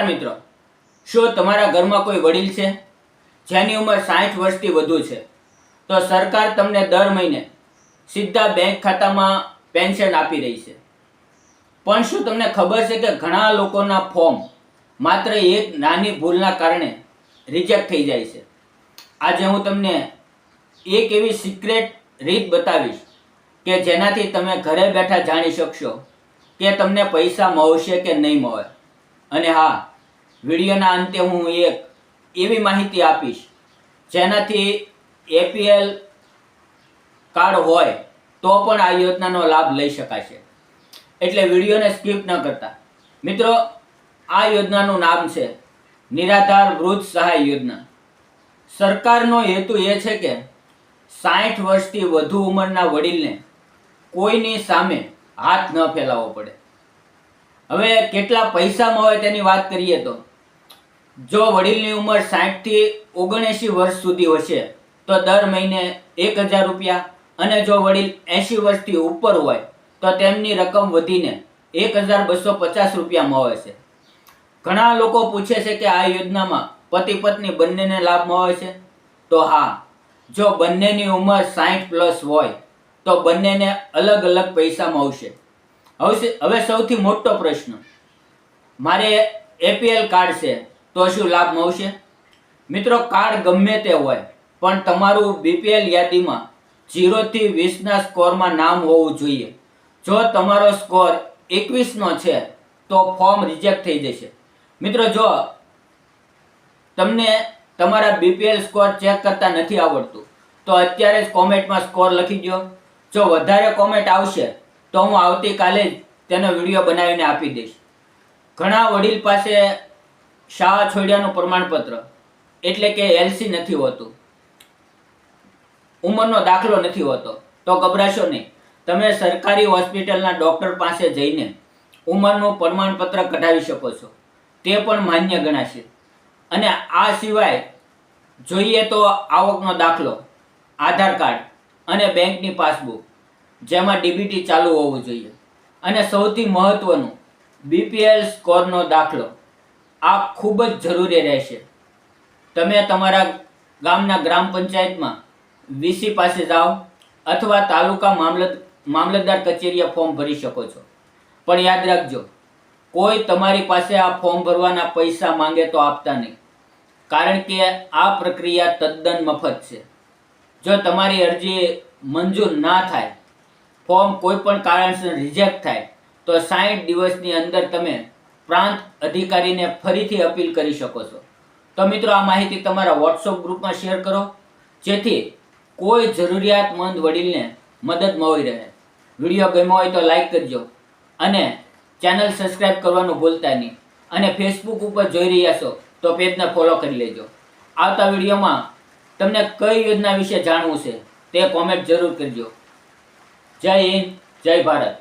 મિત્રો, શું તમારા ઘરમાં કોઈ વડીલ છે જેની ઉંમર 60 વર્ષથી વધુ છે? તો સરકાર તમને દર મહિને સીધા બેંક ખાતામાં પેન્શન આપી રહી છે. પણ શું તમને ખબર છે કે ઘણા લોકોના ફોર્મ માત્ર એક નાની ભૂલના કારણે રિજેક્ટ થઈ જાય છે? આજે હું તમને એક એવી સિક્રેટ રીત બતાવીશ કે જેનાથી તમે ઘરે બેઠા જાણી શકશો કે તમને પૈસા મળશે કે નહીં મળે. અને હા, વિડીયોના અંતે હું એક એવી માહિતી આપીશ જેનાથી એપીએલ કાર્ડ હોય તો પણ આ યોજનાનો લાભ લઈ શકાશે. એટલે વિડીયોને સ્કીપ ન કરતા. મિત્રો, આ યોજનાનું નામ છે નિરાધાર વૃદ્ધ સહાય યોજના. સરકારનો હેતુ એ છે કે 60 વર્ષથી વધુ ઉંમરના વડીલને કોઈની સામે હાથ ન ફેલાવવો પડે. હવે કેટલા પૈસા મળે તેની વાત કરીએ તો જો વડીલની ઉંમર 60 થી 79 વર્ષ સુધી હશે તો દર મહિને 1000 રૂપિયા, અને જો વડીલ 80 વર્ષથી ઉપર હોય તો તેમની રકમ વધીને 1250 રૂપિયા મળે છે. ઘણા લોકો પૂછે છે કે આ યોજનામાં પતિ પત્ની બંનેને લાભ મળે છે? તો હા, જો બંનેની ઉંમર 60+ હોય તો બંનેને અલગ અલગ પૈસા મળશે. હવે સૌથી મોટો પ્રશ્ન, મારે એપીએલ કાર્ડ છે તો શું લાભ મળશે? મિત્રો, કાર્ડ ગમે તે હોય પણ તમારું બીપીએલ યાદીમાં 0 થી 20ના સ્કોરમાં નામ હોવું જોઈએ. જો તમારો સ્કોર 21નો છે તો ફોર્મ રિજેક્ટ થઈ જશે. મિત્રો, જો તમને તમારા બીપીએલ સ્કોર ચેક કરતા નથી આવડતું તો અત્યારે જ કોમેન્ટમાં સ્કોર લખી દો. જો વધારે કોમેન્ટ આવશે તો હું આવતીકાલે જ તેનો વિડીયો બનાવીને આપી દઈશ. ઘણા વડીલ પાસે શાળા છોડ્યાનું પ્રમાણપત્ર એટલે કે એલસી નથી હોતું, ઉંમરનો દાખલો નથી હોતો, તો ગભરાશો નહીં. તમે સરકારી હોસ્પિટલના ડૉક્ટર પાસે જઈને ઉંમરનું પ્રમાણપત્ર કઢાવી શકો છો. તે પણ માન્ય ગણાશે. અને આ સિવાય જોઈએ તો આવકનો દાખલો, આધાર કાર્ડ અને બેંકની પાસબુક જેમાં ડીબીટી ચાલુ હોવું જોઈએ. અને સૌથી મહત્વનું, બીપીએલ સ્કોરનો દાખલો. આ ખૂબ જ જરૂરી રહેશે. તમે તમારા ગામના ગ્રામ પંચાયતમાં વીસી પાસે જાઓ અથવા તાલુકા મામલતદાર કચેરીએ ફોર્મ ભરી શકો છો. પણ યાદ રાખજો, કોઈ તમારી પાસે આ ફોર્મ ભરવાના પૈસા માંગે તો આપતા નહીં, કારણ કે આ પ્રક્રિયા તદ્દન મફત છે. જો તમારી અરજી મંજૂર ના થાય, ફોર્મ કોઈ પણ કારણસર રિજેક્ટ થાય તો 60 દિવસની અંદર તમે પ્રાંત અધિકારીને ફરીથી અપીલ કરી શકો છો. તો મિત્રો, આ માહિતી તમારા વોટ્સઅપ ગ્રુપમાં શેર કરો જેથી કોઈ જરૂરિયાતમંદ વડીલને મદદ મળી રહે. વિડીયો ગમ્યો હોય તો લાઈક કરજો અને ચેનલ સબસ્ક્રાઈબ કરવાનું ભૂલતા નહીં. અને ફેસબુક ઉપર જોઈ રહ્યા છો તો પેજને ફોલો કરી લેજો. આવતા વિડીયોમાં તમને કઈ યોજના વિશે જાણવું છે તે કોમેન્ટ જરૂર કરજો. જય હિન્દ, જય ભારત.